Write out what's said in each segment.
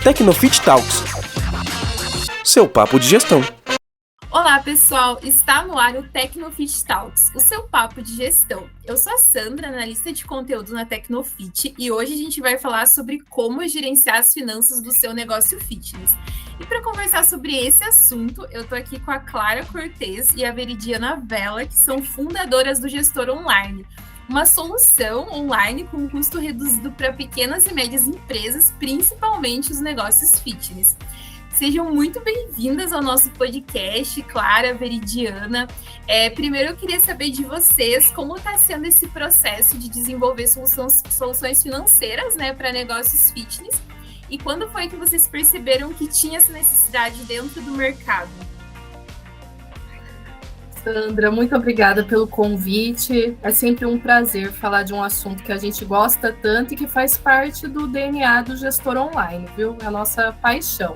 Tecnofit Talks, seu papo de gestão. Olá pessoal, está no ar o Tecnofit Talks, o seu papo de gestão. Eu sou a Sandra, analista de conteúdo na Tecnofit, e hoje a gente vai falar sobre como gerenciar as finanças do seu negócio fitness. E para conversar sobre esse assunto, eu estou aqui com a Clara Cortez e a Veridiana Vela, que são fundadoras do Gestor Online, uma solução online com custo reduzido para pequenas e médias empresas, principalmente os negócios fitness. Sejam muito bem-vindas ao nosso podcast, Clara, Veridiana. Primeiro, eu queria saber de vocês como está sendo esse processo de desenvolver soluções financeiras, né, para negócios fitness, e quando foi que vocês perceberam que tinha essa necessidade dentro do mercado? Sandra, muito obrigada pelo convite. É sempre um prazer falar de um assunto que a gente gosta tanto e que faz parte do DNA do Gestor Online, viu? É a nossa paixão.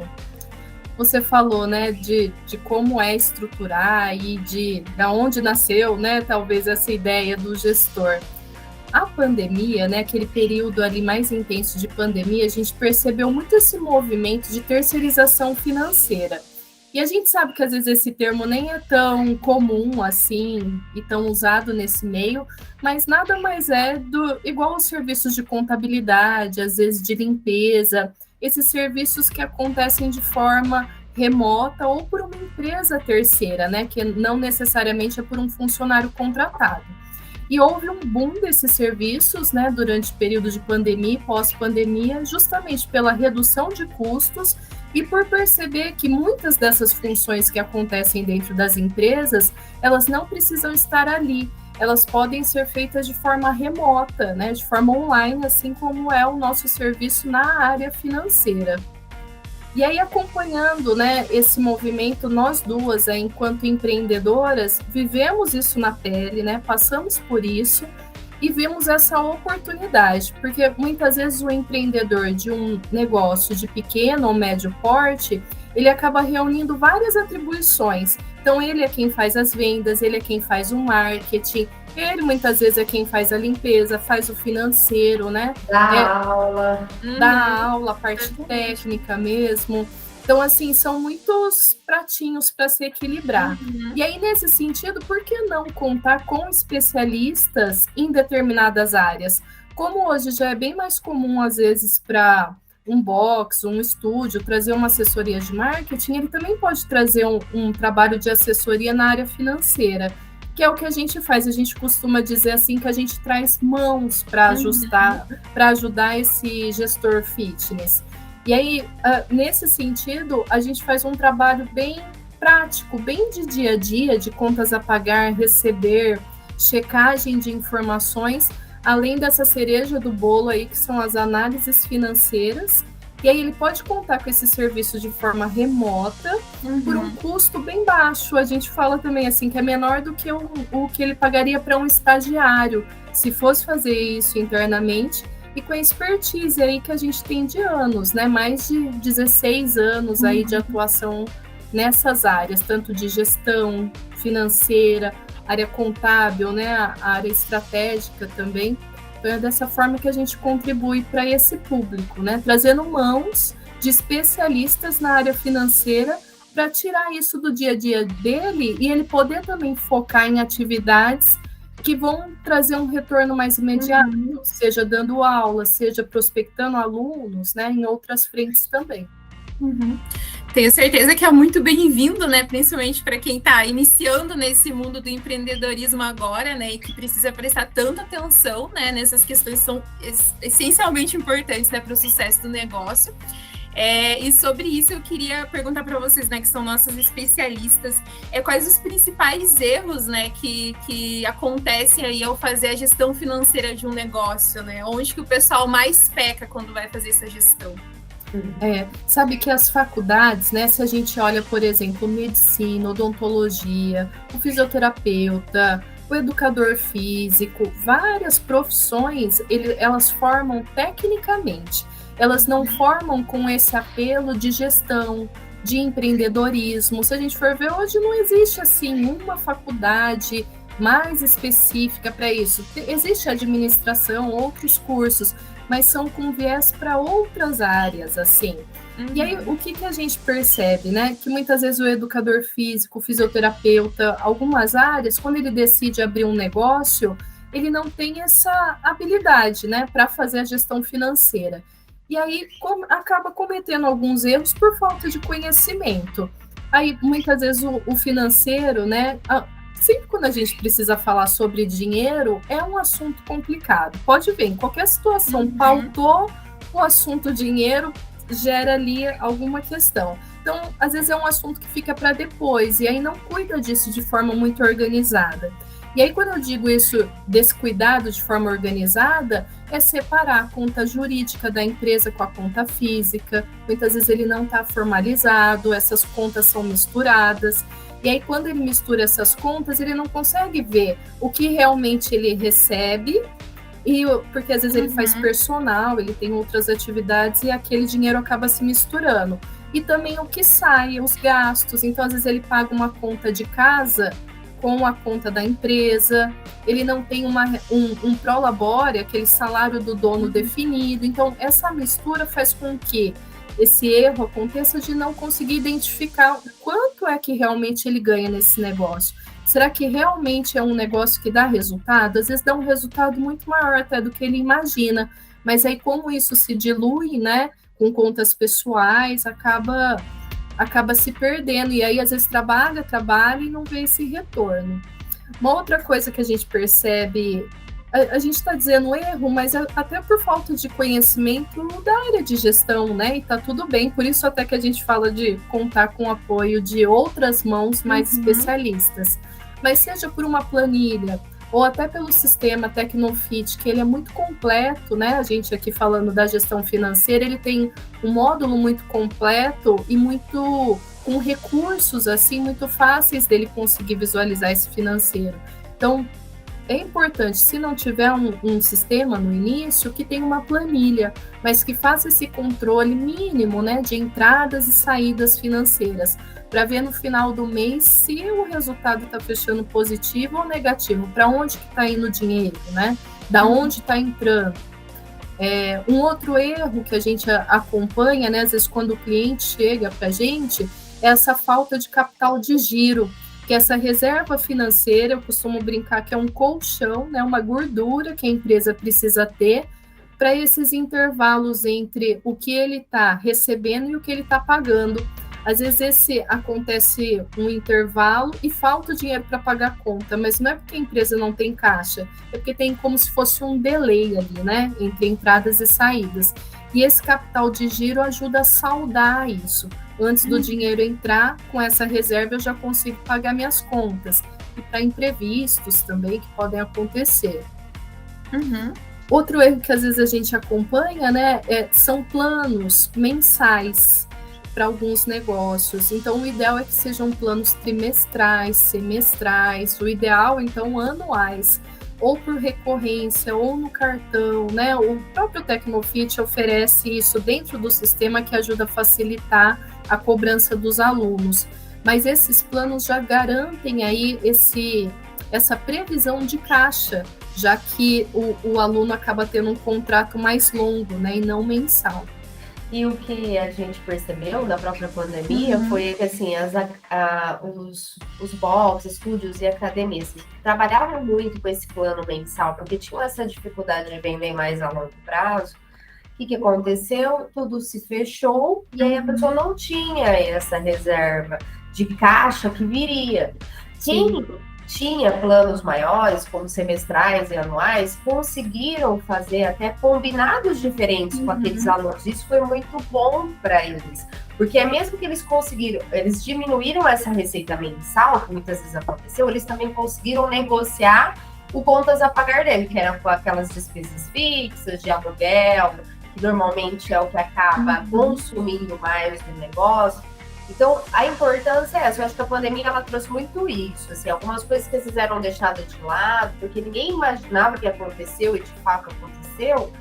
Você falou, né, de como é estruturar e de onde nasceu, né, talvez essa ideia do gestor. A pandemia, né, aquele período ali mais intenso de pandemia, a gente percebeu muito esse movimento de terceirização financeira. E a gente sabe que às vezes esse termo nem é tão comum assim e tão usado nesse meio, mas nada mais é igual aos serviços de contabilidade, às vezes de limpeza, esses serviços que acontecem de forma remota ou por uma empresa terceira, né, que não necessariamente é por um funcionário contratado. E houve um boom desses serviços, né, durante o período de pandemia e pós-pandemia, justamente pela redução de custos e por perceber que muitas dessas funções que acontecem dentro das empresas, elas não precisam estar ali, elas podem ser feitas de forma remota, né, de forma online, assim como é o nosso serviço na área financeira. E aí, acompanhando, né, esse movimento, nós duas, enquanto empreendedoras, vivemos isso na pele, né, passamos por isso e vimos essa oportunidade, porque muitas vezes o empreendedor de um negócio de pequeno ou médio porte, ele acaba reunindo várias atribuições. Então, ele é quem faz as vendas, ele é quem faz o marketing, ele muitas vezes é quem faz a limpeza, faz o financeiro, né? Dá aula, a parte técnica mesmo. Então, assim, são muitos pratinhos para se equilibrar. E aí, nesse sentido, por que não contar com especialistas em determinadas áreas? Como hoje já é bem mais comum, às vezes, para um box, um estúdio, trazer uma assessoria de marketing, ele também pode trazer um trabalho de assessoria na área financeira, que é o que a gente faz. A gente costuma dizer assim que a gente traz mãos para ajudar esse gestor fitness. E aí, nesse sentido, a gente faz um trabalho bem prático, bem de dia a dia, de contas a pagar, receber, checagem de informações, além dessa cereja do bolo aí, que são as análises financeiras. E aí ele pode contar com esse serviço de forma remota, por um custo bem baixo. A gente fala também assim que é menor do que o que ele pagaria para um estagiário, se fosse fazer isso internamente, e com a expertise aí que a gente tem de anos, né? Mais de 16 anos aí de atuação nessas áreas, tanto de gestão financeira, área contábil, né? A área estratégica também. Então, é dessa forma que a gente contribui para esse público, né? Trazendo mãos de especialistas na área financeira para tirar isso do dia a dia dele e ele poder também focar em atividades que vão trazer um retorno mais imediato, seja dando aula, seja prospectando alunos, né? Em outras frentes também. Tenho certeza que é muito bem-vindo, né? Principalmente para quem está iniciando nesse mundo do empreendedorismo agora, né? E que precisa prestar tanta atenção, né? Nessas questões que são essencialmente importantes, né? Para o sucesso do negócio. E sobre isso eu queria perguntar para vocês, né? Que são nossas especialistas, quais os principais erros, né? Que acontecem aí ao fazer a gestão financeira de um negócio, né? Onde que o pessoal mais peca quando vai fazer essa gestão? Sabe que as faculdades, né, se a gente olha, por exemplo, medicina, odontologia, o fisioterapeuta, o educador físico, várias profissões, elas formam tecnicamente, elas não formam com esse apelo de gestão, de empreendedorismo. Se a gente for ver, hoje não existe assim uma faculdade mais específica para isso. Existe administração, outros cursos, mas são com viés para outras áreas, assim. E aí, o que a gente percebe, né? Que muitas vezes o educador físico, o fisioterapeuta, algumas áreas, quando ele decide abrir um negócio, ele não tem essa habilidade, né, para fazer a gestão financeira. E aí acaba cometendo alguns erros por falta de conhecimento. Aí, muitas vezes, o financeiro, né, sempre quando a gente precisa falar sobre dinheiro, é um assunto complicado. Pode ver, em qualquer situação, pautou o assunto dinheiro, gera ali alguma questão. Então, às vezes é um assunto que fica para depois, e aí não cuida disso de forma muito organizada. E aí, quando eu digo isso, desse cuidado de forma organizada, é separar a conta jurídica da empresa com a conta física. Muitas vezes ele não está formalizado, essas contas são misturadas. E aí, quando ele mistura essas contas, ele não consegue ver o que realmente ele recebe, porque às vezes ele faz personal, ele tem outras atividades e aquele dinheiro acaba se misturando. E também o que sai, os gastos. Então, às vezes ele paga uma conta de casa com a conta da empresa, ele não tem um prolabore, aquele salário do dono definido. Então, essa mistura faz com que esse erro aconteça de não conseguir identificar o quanto é que realmente ele ganha nesse negócio. Será que realmente é um negócio que dá resultado? Às vezes dá um resultado muito maior até do que ele imagina, mas aí como isso se dilui, né, com contas pessoais, acaba se perdendo, e aí às vezes trabalha e não vê esse retorno. Uma outra coisa que a gente percebe, a gente está dizendo erro, mas até por falta de conhecimento da área de gestão, né? E tá tudo bem, por isso até que a gente fala de contar com o apoio de outras mãos mais especialistas. Mas seja por uma planilha, ou até pelo sistema Tecnofit, que ele é muito completo, né? A gente aqui falando da gestão financeira, ele tem um módulo muito completo e muito com recursos assim muito fáceis dele conseguir visualizar esse financeiro. Então, é importante, se não tiver um sistema no início, que tenha uma planilha, mas que faça esse controle mínimo, né, de entradas e saídas financeiras, para ver no final do mês se o resultado está fechando positivo ou negativo, para onde que está indo o dinheiro, né, da onde está entrando. Um outro erro que a gente acompanha, né, às vezes quando o cliente chega para a gente, é essa falta de capital de giro, que essa reserva financeira, eu costumo brincar que é um colchão, né, uma gordura que a empresa precisa ter para esses intervalos entre o que ele está recebendo e o que ele está pagando. Às vezes acontece um intervalo e falta o dinheiro para pagar a conta, mas não é porque a empresa não tem caixa, é porque tem como se fosse um delay ali, né, entre entradas e saídas. E esse capital de giro ajuda a saldar isso. Antes do dinheiro entrar, com essa reserva eu já consigo pagar minhas contas. E para imprevistos também que podem acontecer. Outro erro que às vezes a gente acompanha, né, são planos mensais para alguns negócios. Então, o ideal é que sejam planos trimestrais, semestrais, o ideal, então, anuais, ou por recorrência, ou no cartão, né? O próprio Tecnofit oferece isso dentro do sistema que ajuda a facilitar a cobrança dos alunos. Mas esses planos já garantem aí essa previsão de caixa, já que o aluno acaba tendo um contrato mais longo, né, e não mensal. E o que a gente percebeu na própria pandemia foi que assim, os boxes, estúdios e academias trabalhavam muito com esse plano mensal, porque tinham essa dificuldade de vender mais a longo prazo. O que aconteceu? Tudo se fechou e aí a pessoa não tinha essa reserva de caixa que viria. Quem tinha planos maiores, como semestrais e anuais, conseguiram fazer até combinados diferentes com aqueles alunos. Isso foi muito bom para eles, porque mesmo que eles diminuíram essa receita mensal, que muitas vezes aconteceu, eles também conseguiram negociar o contas a pagar dele, que eram com aquelas despesas fixas, de aluguel, que normalmente é o que acaba consumindo mais do negócio. Então, a importância é essa. Eu acho que a pandemia ela trouxe muito isso. Assim, algumas coisas que vocês eram deixadas de lado, porque ninguém imaginava que aconteceu e de fato aconteceu,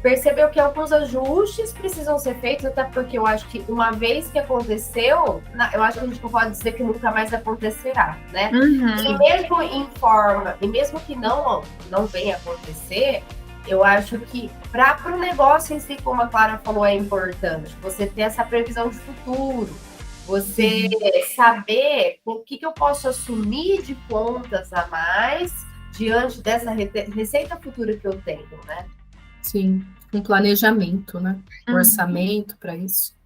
percebeu que alguns ajustes precisam ser feitos, até porque eu acho que uma vez que aconteceu, eu acho que a gente não pode dizer que nunca mais acontecerá, né? E mesmo em forma, e mesmo que não venha acontecer, eu acho que para o negócio em si, como a Clara falou, é importante você ter essa previsão de futuro, você saber o que eu posso assumir de contas a mais diante dessa receita futura que eu tenho, né? Sim, um planejamento, né? Um orçamento para isso.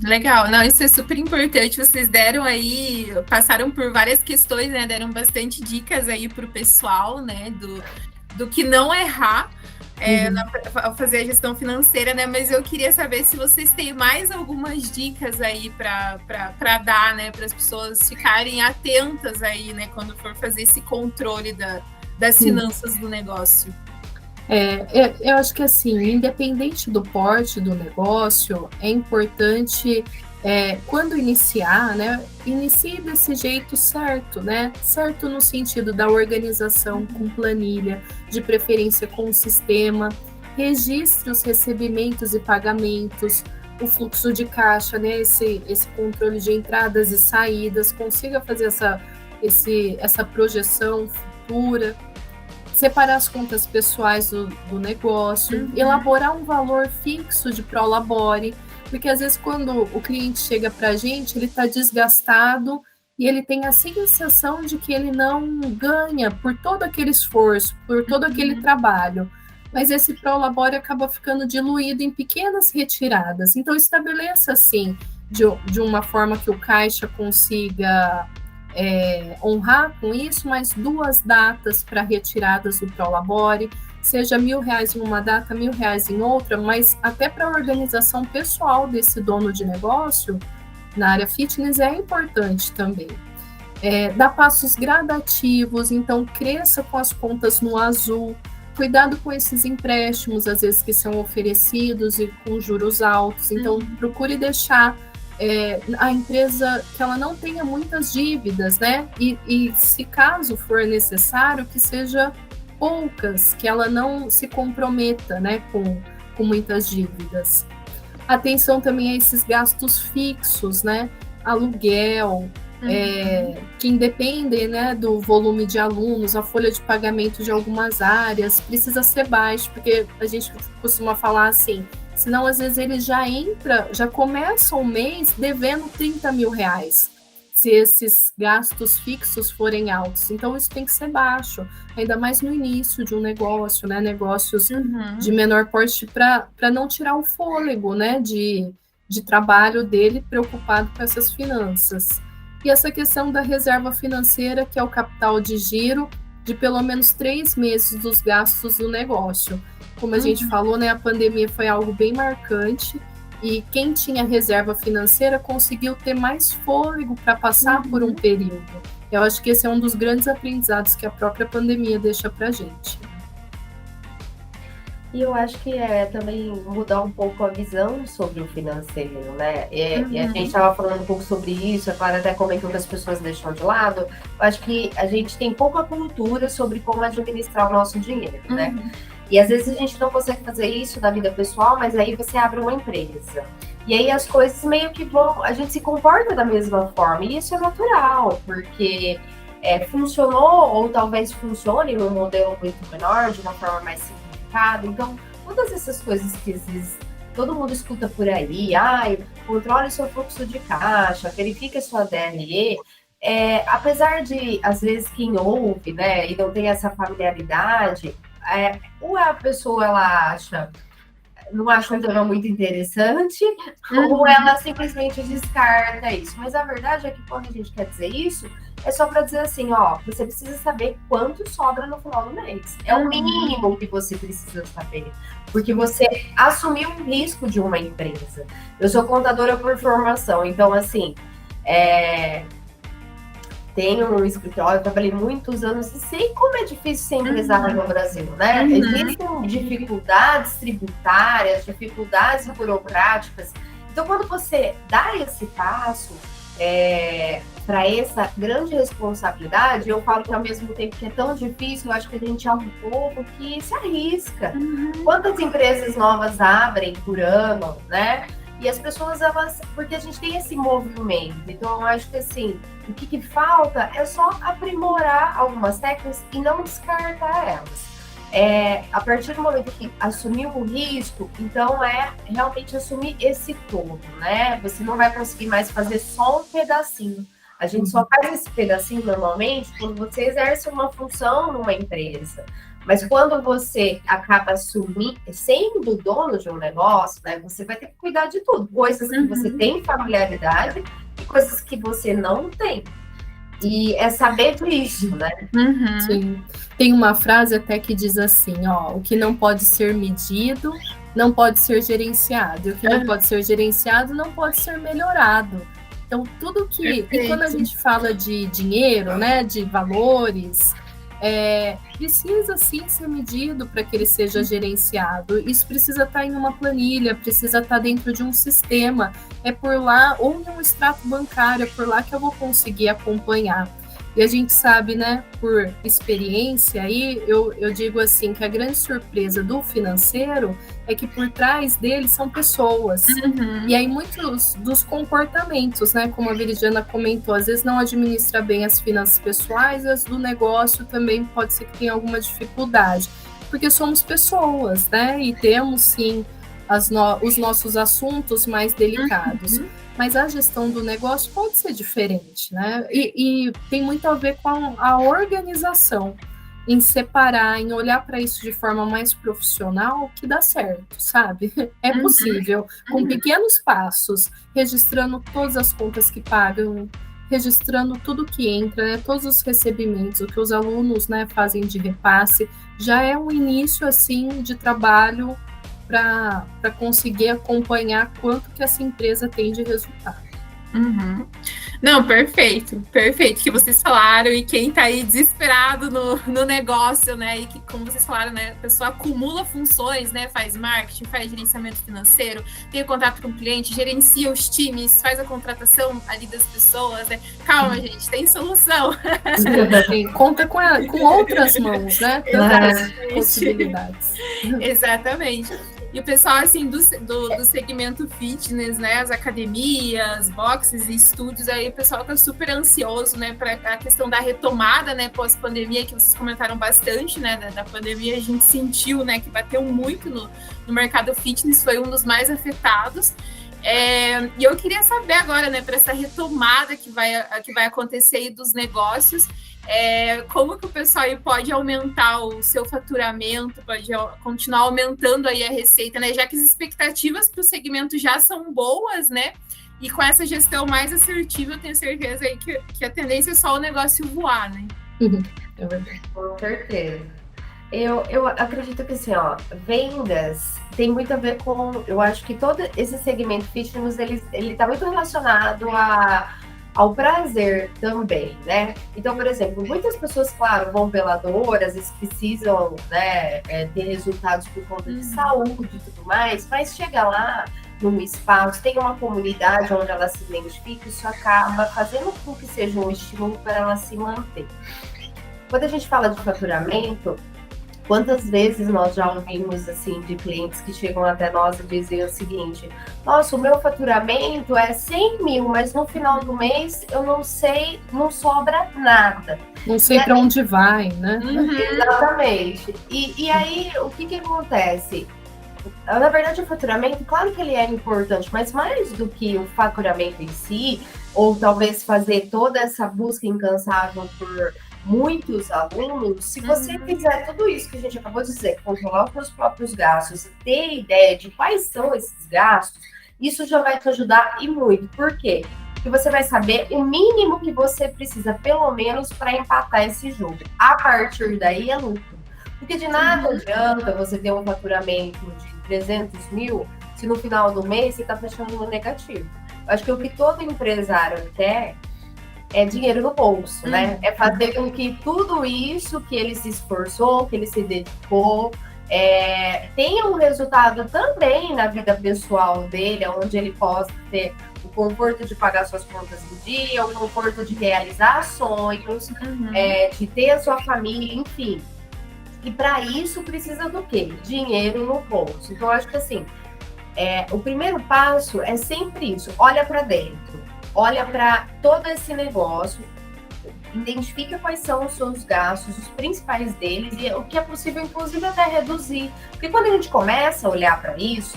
Legal, não, isso é super importante. Vocês deram aí, passaram por várias questões, né? Deram bastante dicas aí para o pessoal, né? Do que não errar ao fazer a gestão financeira, né? Mas eu queria saber se vocês têm mais algumas dicas aí para dar, né? Para as pessoas ficarem atentas aí, né? Quando for fazer esse controle das finanças do negócio. Eu acho que assim, independente do porte do negócio, é importante, quando iniciar, né, inicie desse jeito certo, né? Certo no sentido da organização com planilha, de preferência com sistema, registre os recebimentos e pagamentos, o fluxo de caixa, né? Esse controle de entradas e saídas, consiga fazer essa projeção futura. Separar as contas pessoais do negócio, elaborar um valor fixo de prolabore, porque às vezes quando o cliente chega para a gente, ele está desgastado e ele tem a sensação de que ele não ganha por todo aquele esforço, por todo aquele trabalho, mas esse prolabore acaba ficando diluído em pequenas retiradas. Então estabeleça assim, de uma forma que o caixa consiga honrar com isso, mais 2 datas para retiradas do prolabore, seja R$1.000 em uma data, R$1.000 em outra, mas até para a organização pessoal desse dono de negócio, na área fitness, é importante também. Dar passos gradativos, então cresça com as contas no azul, cuidado com esses empréstimos, às vezes que são oferecidos e com juros altos, então procure deixar a empresa que ela não tenha muitas dívidas, né? E se caso for necessário, que seja poucas, que ela não se comprometa, né, com muitas dívidas. Atenção também a esses gastos fixos, né? Aluguel, que independem, né, do volume de alunos, a folha de pagamento de algumas áreas precisa ser baixo, porque a gente costuma falar assim, senão às vezes ele já começa o mês devendo R$30.000, se esses gastos fixos forem altos. Então isso tem que ser baixo, ainda mais no início de um negócio, né? Negócios de menor porte, para não tirar o fôlego, né, de trabalho dele, preocupado com essas finanças. E essa questão da reserva financeira, que é o capital de giro, de pelo menos 3 meses dos gastos do negócio. Como a gente falou, né, a pandemia foi algo bem marcante e quem tinha reserva financeira conseguiu ter mais fôlego para passar por um período. Eu acho que esse é um dos grandes aprendizados que a própria pandemia deixa para a gente. E eu acho que também mudar um pouco a visão sobre o financeiro, né? E a gente estava falando um pouco sobre isso, a Clara até comentou que as pessoas deixam de lado. Eu acho que a gente tem pouca cultura sobre como administrar o nosso dinheiro, né? E às vezes a gente não consegue fazer isso na vida pessoal, mas aí você abre uma empresa. E aí as coisas meio que a gente se comporta da mesma forma. E isso é natural, porque funcionou, ou talvez funcione num modelo muito menor, de uma forma mais simplificada. Então, todas essas coisas que às vezes todo mundo escuta por aí, controle seu fluxo de caixa, verifique a sua DRE, apesar de, às vezes, quem ouve, né, e não tem essa familiaridade, ou a pessoa ela não acha um tema muito interessante, ou ela simplesmente descarta isso. Mas a verdade é que quando a gente quer dizer isso, é só para dizer assim, você precisa saber quanto sobra no final do mês. É o mínimo que você precisa saber, porque você assumiu um risco de uma empresa. Eu sou contadora por formação, então assim, tenho um escritório, trabalhei muitos anos e sei como é difícil ser empresário no Brasil, né? Existem dificuldades tributárias, dificuldades burocráticas. Então, quando você dá esse passo para essa grande responsabilidade, eu falo que ao mesmo tempo que é tão difícil, eu acho que a gente é um povo que se arrisca. Quantas empresas novas abrem por ano, né? E as pessoas, porque a gente tem esse movimento, então eu acho que assim, o que falta é só aprimorar algumas técnicas e não descartar elas. a partir do momento que assumiu o risco, então realmente assumir esse todo, né? Você não vai conseguir mais fazer só um pedacinho. A gente só faz esse pedacinho normalmente quando você exerce uma função numa empresa. Mas quando você acaba sendo dono de um negócio, né, você vai ter que cuidar de tudo. Coisas que você tem familiaridade e coisas que você não tem. E é saber disso, né? Sim. Tem uma frase até que diz assim, ó, o que não pode ser medido não pode ser gerenciado. E o que não pode ser gerenciado não pode ser melhorado. Então, tudo que... Perfeito. E quando a gente fala de dinheiro, né, de valores, precisa sim ser medido para que ele seja gerenciado. Isso precisa estar em uma planilha, precisa estar dentro de um sistema. É por lá, ou em um extrato bancário, é por lá que eu vou conseguir acompanhar. E a gente sabe, né, por experiência aí, eu digo assim, que a grande surpresa do financeiro é que por trás dele são pessoas. E aí muitos dos comportamentos, né, como a Viridiana comentou, às vezes não administra bem as finanças pessoais, as do negócio também pode ser que tenha alguma dificuldade, porque somos pessoas, né, e temos sim os nossos assuntos mais delicados. Mas a gestão do negócio pode ser diferente, né? E tem muito a ver com a organização, em separar, em olhar para isso de forma mais profissional, que dá certo, sabe? É possível, com pequenos passos, registrando todas as contas que pagam, registrando tudo que entra, né? Todos os recebimentos, o que os alunos, né, fazem de repasse, já é um início assim de trabalho para conseguir acompanhar quanto que essa empresa tem de resultado. Não, perfeito que vocês falaram, e quem tá aí desesperado no negócio, né, e que, como vocês falaram, né, a pessoa acumula funções, né, faz marketing, faz gerenciamento financeiro, tem o contato com o cliente, gerencia os times, faz a contratação ali das pessoas, né, calma, gente, tem solução. Conta com outras mãos, né, tantas possibilidades. Exatamente. E o pessoal, assim, do segmento fitness, né, as academias, boxes e estúdios, aí o pessoal tá super ansioso, né, para a questão da retomada, né, pós-pandemia, que vocês comentaram bastante, né, da pandemia, a gente sentiu, né, que bateu muito no mercado fitness, foi um dos mais afetados. E eu queria saber agora, né, para essa retomada que vai acontecer aí dos negócios, como que o pessoal aí pode aumentar o seu faturamento, pode continuar aumentando aí a receita, né? Já que as expectativas para o segmento já são boas, né? E com essa gestão mais assertiva, eu tenho certeza aí que a tendência é só o negócio voar, né? É verdade. Com certeza. Eu acredito que assim, ó, vendas tem muito a ver com, eu acho que todo esse segmento fitness, ele tá muito relacionado ao prazer também, né? Então, por exemplo, muitas pessoas, claro, vão pela dor, às vezes precisam, né, ter resultados por conta de saúde e tudo mais, mas chega lá num espaço, tem uma comunidade onde ela se identifica, isso acaba fazendo com que seja um estímulo para ela se manter. Quando a gente fala de faturamento, quantas vezes nós já ouvimos assim de clientes que chegam até nós e dizem o seguinte: nossa, o meu faturamento é 100 mil, mas no final do mês eu não sei, não sobra nada. Não sei para onde vai, né? Exatamente. E aí, o que acontece? Na verdade, o faturamento, claro que ele é importante, mas mais do que o faturamento em si, ou talvez fazer toda essa busca incansável por muitos alunos, se você fizer tudo isso que a gente acabou de dizer, controlar os seus próprios gastos, ter ideia de quais são esses gastos, isso já vai te ajudar e muito. Por quê? Porque você vai saber o mínimo que você precisa, pelo menos, para empatar esse jogo. A partir daí é lucro. Porque de nada adianta você ter um faturamento de 300 mil se no final do mês você está fechando no negativo. Eu acho que o que todo empresário quer é dinheiro no bolso, né? É fazer com que tudo isso que ele se esforçou, que ele se dedicou, tenha um resultado também na vida pessoal dele, onde ele possa ter o conforto de pagar suas contas do dia, o conforto de realizar sonhos, de ter a sua família, enfim. E para isso precisa do quê? Dinheiro no bolso. Então, eu acho que assim, o primeiro passo é sempre isso. Olha para dentro. Olha para todo esse negócio, identifica quais são os seus gastos, os principais deles, e o que é possível, inclusive, até reduzir. Porque quando a gente começa a olhar para isso,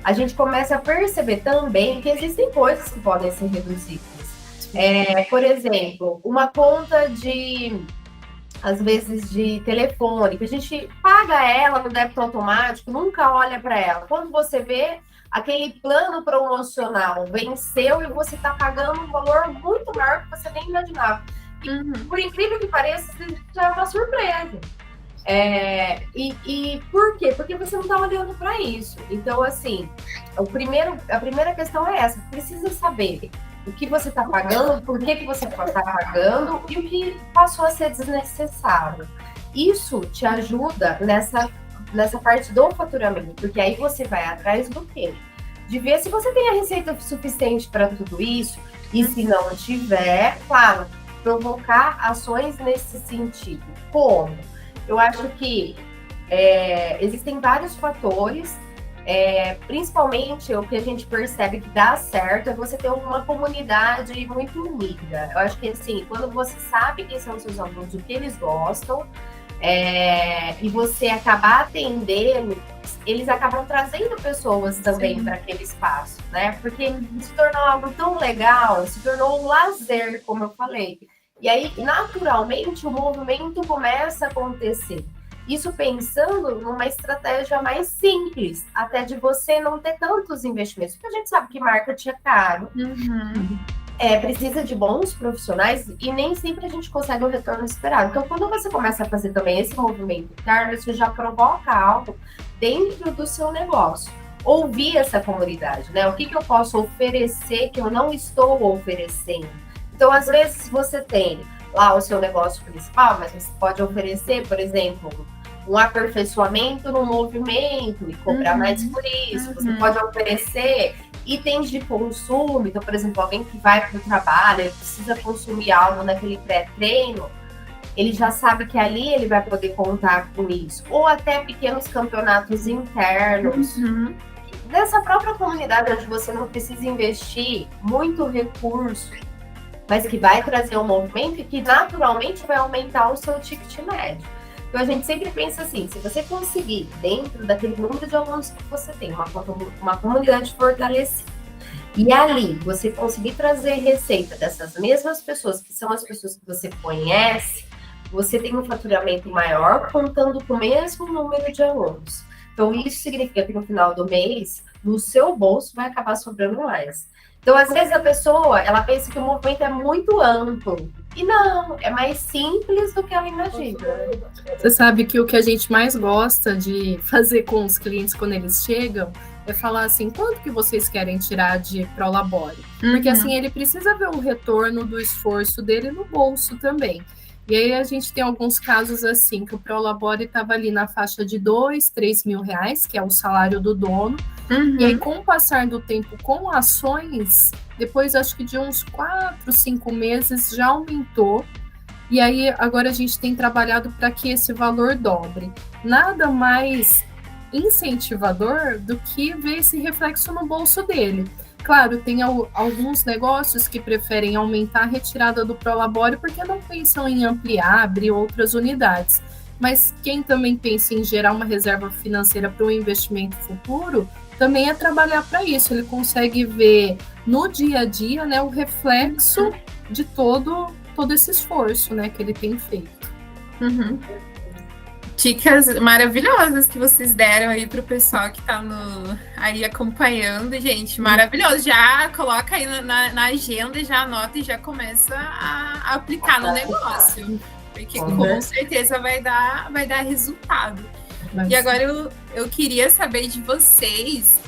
a gente começa a perceber também que existem coisas que podem ser reduzidas. Por exemplo, uma conta às vezes, de telefone, que a gente paga ela no débito automático, nunca olha para ela. Quando você vê, aquele plano promocional venceu e você está pagando um valor muito maior que você nem imaginava. Por incrível que pareça, já é uma surpresa. E por quê? Porque você não está olhando para isso. Então, assim, a primeira questão é essa: precisa saber o que você está pagando, por que você está pagando e o que passou a ser desnecessário. Isso te ajuda nessa parte do faturamento, porque aí você vai atrás do quê? De ver se você tem a receita suficiente para tudo isso, e se não tiver, claro, provocar ações nesse sentido. Como? Eu acho que existem vários fatores, principalmente o que a gente percebe que dá certo é você ter uma comunidade muito unida. Eu acho que, assim, quando você sabe quem são os seus alunos, o que eles gostam, e você acabar atendendo, eles acabam trazendo pessoas também para aquele espaço, né? Porque se tornou algo tão legal, se tornou um lazer, como eu falei. E aí, naturalmente, o movimento começa a acontecer. Isso pensando numa estratégia mais simples, até de você não ter tantos investimentos. Porque a gente sabe que marketing é caro, precisa de bons profissionais e nem sempre a gente consegue o retorno esperado. Então, quando você começa a fazer também esse movimento interno, isso já provoca algo dentro do seu negócio. Ouvir essa comunidade, né? O que eu posso oferecer que eu não estou oferecendo? Então, às vezes, você tem lá o seu negócio principal, mas você pode oferecer, por exemplo, um aperfeiçoamento no movimento e cobrar mais por isso. Você pode oferecer itens de consumo. Então, por exemplo, alguém que vai para o trabalho, ele precisa consumir algo naquele pré-treino, ele já sabe que ali ele vai poder contar com isso. Ou até pequenos campeonatos internos. Nessa própria comunidade, onde você não precisa investir muito recurso, mas que vai trazer um movimento e que naturalmente vai aumentar o seu ticket médio. Então, a gente sempre pensa assim, se você conseguir, dentro daquele número de alunos que você tem, uma comunidade fortalecida, e ali você conseguir trazer receita dessas mesmas pessoas, que são as pessoas que você conhece, você tem um faturamento maior contando com o mesmo número de alunos. Então, isso significa que no final do mês, no seu bolso, vai acabar sobrando mais. Então, às vezes, a pessoa, ela pensa que o movimento é muito amplo. E não, é mais simples do que ela imagina. Você sabe que o que a gente mais gosta de fazer com os clientes quando eles chegam é falar assim, quanto que vocês querem tirar de Prolabore? Porque assim, ele precisa ver o retorno do esforço dele no bolso também. E aí a gente tem alguns casos assim, que o Prolabore estava ali na faixa de 2, 3 mil reais, que é o salário do dono. E aí, com o passar do tempo, com ações, depois acho que de uns 4, 5 meses já aumentou. E aí agora a gente tem trabalhado para que esse valor dobre. Nada mais incentivador do que ver esse reflexo no bolso dele. Claro, tem alguns negócios que preferem aumentar a retirada do Prolabore porque não pensam em ampliar, abrir outras unidades. Mas quem também pensa em gerar uma reserva financeira para um investimento futuro, também é trabalhar para isso. Ele consegue ver no dia a dia, né, o reflexo de todo esse esforço, né, que ele tem feito. Dicas maravilhosas que vocês deram aí para o pessoal que está aí acompanhando, gente, maravilhoso. Já coloca aí na agenda, já anota e já começa a aplicar no negócio, porque com certeza vai dar resultado. E agora eu queria saber de vocês,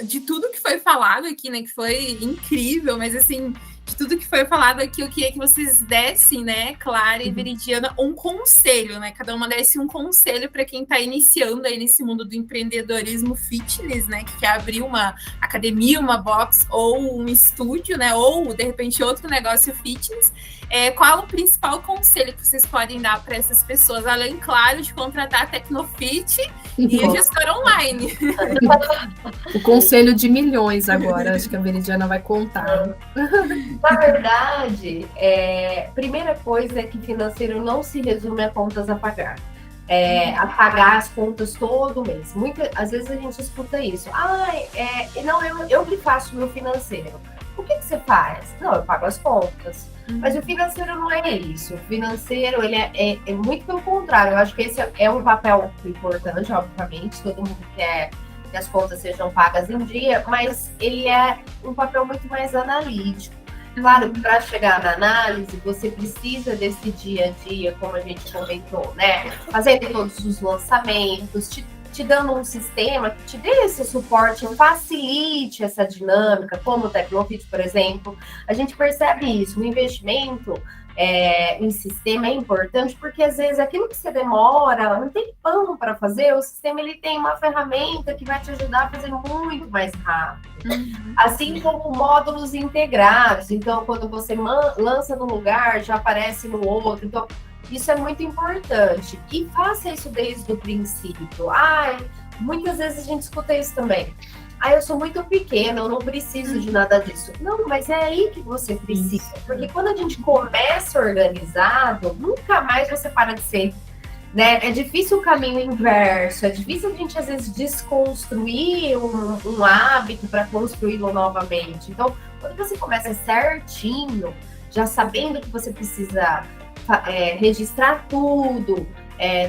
de tudo que foi falado aqui, né, que foi incrível, mas assim, de tudo que foi falado aqui, eu queria que vocês dessem, né, Clara e Veridiana, um conselho, né, cada uma desse um conselho para quem está iniciando aí nesse mundo do empreendedorismo fitness, né, que quer abrir uma academia, uma box ou um estúdio, né, ou de repente outro negócio fitness. Qual o principal conselho que vocês podem dar para essas pessoas, além, claro, de contratar a Tecnofit e o gestor online? O conselho de milhões agora, acho que a Veridiana vai contar. Na verdade, primeira coisa é que financeiro não se resume a contas a pagar. A pagar as contas todo mês. Às vezes a gente escuta isso. Não, eu que faço meu financeiro. O que você faz? Não, eu pago as contas. Mas o financeiro não é isso. O financeiro, ele é muito pelo contrário. Eu acho que esse é um papel importante, obviamente. Todo mundo quer que as contas sejam pagas em dia, mas ele é um papel muito mais analítico. Claro que para chegar na análise, você precisa desse dia a dia, como a gente comentou, né? Fazendo todos os lançamentos, te dando um sistema que te dê esse suporte, facilite essa dinâmica, como o Tecnofit, por exemplo. A gente percebe isso, o investimento em sistema é importante, porque às vezes aquilo que você demora, não tem pão para fazer, o sistema ele tem uma ferramenta que vai te ajudar a fazer muito mais rápido. Assim como módulos integrados, então quando você lança num lugar, já aparece no outro, então isso é muito importante. E faça isso desde o princípio. Muitas vezes a gente escuta isso também. Eu sou muito pequena, eu não preciso de nada disso. Não, mas é aí que você precisa. Porque quando a gente começa organizado, nunca mais você para de ser. Né? É difícil o caminho inverso, é difícil a gente, às vezes, desconstruir um hábito para construí-lo novamente. Então, quando você começa certinho, já sabendo que você precisa registrar tudo,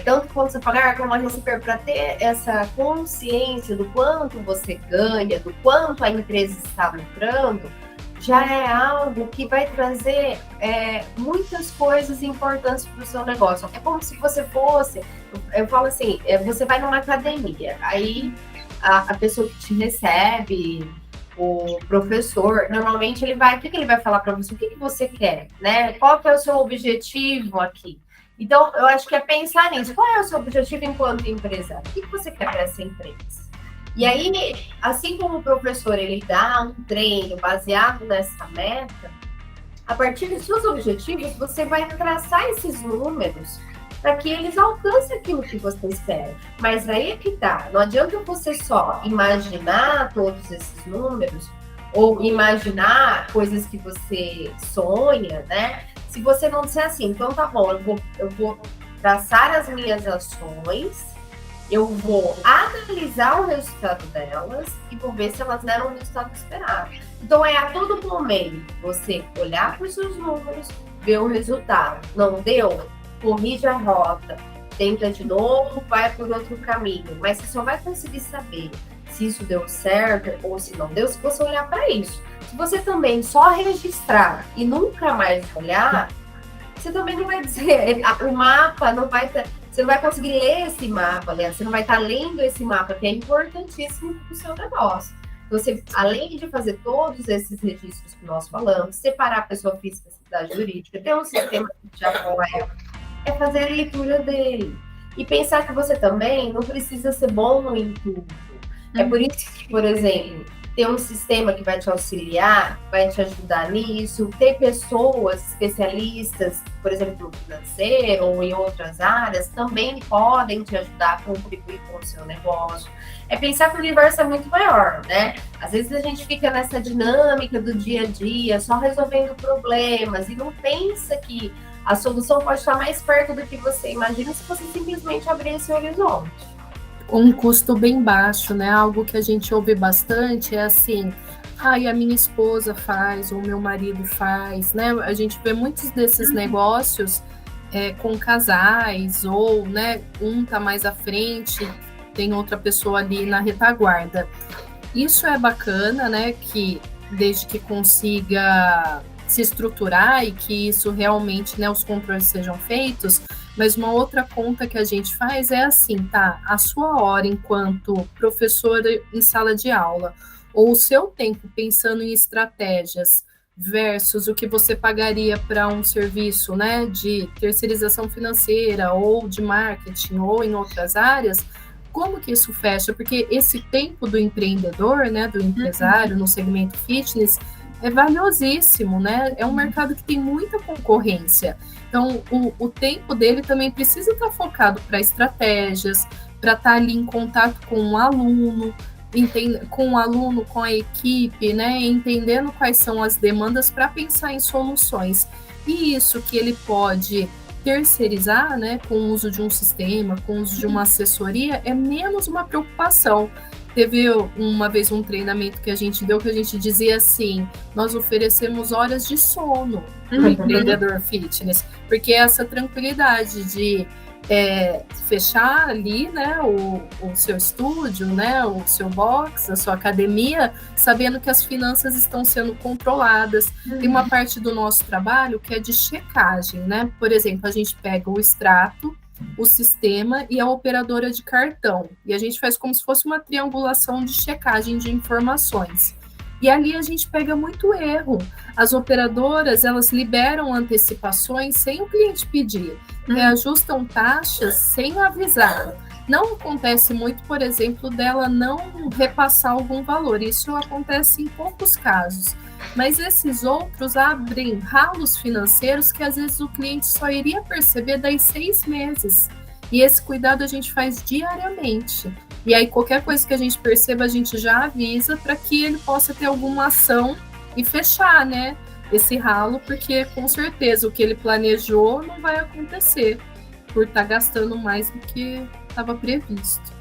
tanto quando você pagar como a receber, para ter essa consciência do quanto você ganha, do quanto a empresa está lucrando, já é algo que vai trazer muitas coisas importantes para o seu negócio. É como se você fosse, eu falo assim, você vai numa academia, aí a pessoa que te recebe, o professor, normalmente ele vai, o que ele vai falar para você? O que você quer, né? Qual que é o seu objetivo aqui? Então, eu acho que é pensar nisso. Qual é o seu objetivo enquanto empresário? O que você quer para essa empresa? E aí, assim como o professor, ele dá um treino baseado nessa meta, a partir dos seus objetivos, você vai traçar esses números para que eles alcancem aquilo que você espera. Mas aí é que tá. Não adianta você só imaginar todos esses números ou imaginar coisas que você sonha, né? Se você não disser assim, então tá bom, eu vou traçar as minhas ações, eu vou analisar o resultado delas e vou ver se elas deram o resultado esperado. Então, a todo momento você olhar para os seus números, ver o resultado. Não deu? Corrige a rota, tenta de novo, vai por outro caminho. Mas você só vai conseguir saber se isso deu certo ou se não deu, se você olhar para isso. Se você também só registrar e nunca mais olhar, você também não vai dizer, o mapa não vai ter, você não vai conseguir ler esse mapa, né? Você não vai estar lendo esse mapa, que é importantíssimo para o seu negócio. Você, além de fazer todos esses registros que nós falamos, separar a pessoa física da jurídica, ter um sistema de apoio, é fazer a leitura dele. E pensar que você também não precisa ser bom em tudo. É por isso que, por exemplo, ter um sistema que vai te auxiliar, vai te ajudar nisso, ter pessoas especialistas, por exemplo, no financeiro ou em outras áreas, também podem te ajudar a contribuir com o seu negócio. É pensar que o universo é muito maior, né? Às vezes a gente fica nessa dinâmica do dia a dia, só resolvendo problemas, e não pensa que a solução pode estar mais perto do que você imagina se você simplesmente abrir esse horizonte. Um custo bem baixo, né? Algo que a gente ouve bastante é assim, a minha esposa faz, ou meu marido faz, né? A gente vê muitos desses negócios com casais, ou, né, um tá mais à frente, tem outra pessoa ali na retaguarda. Isso é bacana, né? Que desde que consiga se estruturar e que isso realmente, né, os controles sejam feitos. Mas uma outra conta que a gente faz é assim, tá? A sua hora enquanto professora em sala de aula, ou o seu tempo pensando em estratégias versus o que você pagaria para um serviço, né, de terceirização financeira ou de marketing ou em outras áreas, como que isso fecha? Porque esse tempo do empreendedor, né, do empresário no segmento fitness é valiosíssimo, né? É um mercado que tem muita concorrência. Então, o tempo dele também precisa estar focado para estratégias, para estar ali em contato com um aluno, com o aluno, com a equipe, né, entendendo quais são as demandas para pensar em soluções. E isso que ele pode terceirizar, né, com o uso de um sistema, com o uso de uma assessoria, é menos uma preocupação. Teve uma vez um treinamento que a gente deu, que a gente dizia assim, nós oferecemos horas de sono para o empreendedor fitness, porque essa tranquilidade de fechar ali, né, o seu estúdio, né, o seu box, a sua academia, sabendo que as finanças estão sendo controladas. Tem uma parte do nosso trabalho que é de checagem, né? Por exemplo, a gente pega o extrato, o sistema e a operadora de cartão, e a gente faz como se fosse uma triangulação de checagem de informações. E ali a gente pega muito erro. As operadoras, elas liberam antecipações sem o cliente pedir, reajustam taxas sem avisar. Não acontece muito, por exemplo, dela não repassar algum valor. Isso acontece em poucos casos. Mas esses outros abrem ralos financeiros que às vezes o cliente só iria perceber daí 6 meses. E esse cuidado a gente faz diariamente. E aí qualquer coisa que a gente perceba, a gente já avisa para que ele possa ter alguma ação e fechar, né, esse ralo, porque com certeza o que ele planejou não vai acontecer, por estar gastando mais do que estava previsto.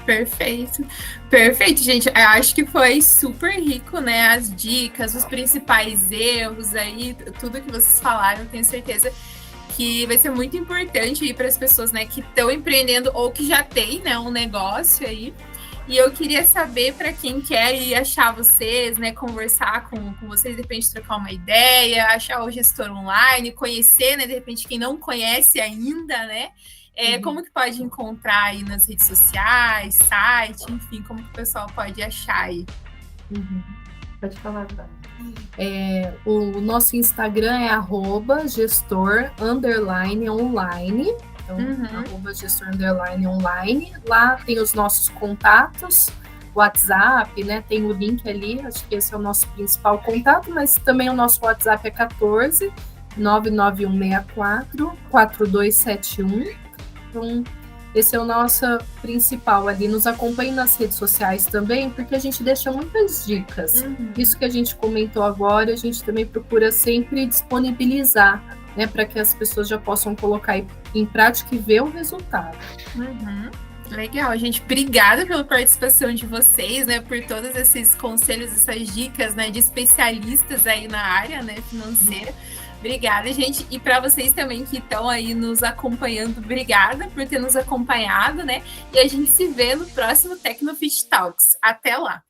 Perfeito. Perfeito, gente. Eu acho que foi super rico, né? As dicas, os principais erros aí, tudo que vocês falaram, eu tenho certeza que vai ser muito importante aí para as pessoas, né, que estão empreendendo ou que já tem, né, um negócio aí. E eu queria saber, para quem quer ir achar vocês, né, conversar com vocês, de repente trocar uma ideia, achar o gestor online, conhecer, né, de repente quem não conhece ainda, né, como que pode encontrar aí nas redes sociais, site, enfim, como que o pessoal pode achar aí? Pode falar, tá? O nosso Instagram é @gestor_online. Então, @gestor_online. Lá tem os nossos contatos, WhatsApp, né? Tem o link ali, acho que esse é o nosso principal contato, mas também o nosso WhatsApp é 14 99164 4271. Então, esse é o nosso principal ali. Nos acompanhe nas redes sociais também, porque a gente deixa muitas dicas. Isso que a gente comentou agora, a gente também procura sempre disponibilizar, né, para que as pessoas já possam colocar em prática e ver o resultado. Legal, gente. Obrigada pela participação de vocês, né, por todos esses conselhos, essas dicas, né, de especialistas aí na área, né, financeira. Obrigada, gente. E para vocês também que estão aí nos acompanhando, obrigada por ter nos acompanhado, né? E a gente se vê no próximo Tecnofit Talks. Até lá!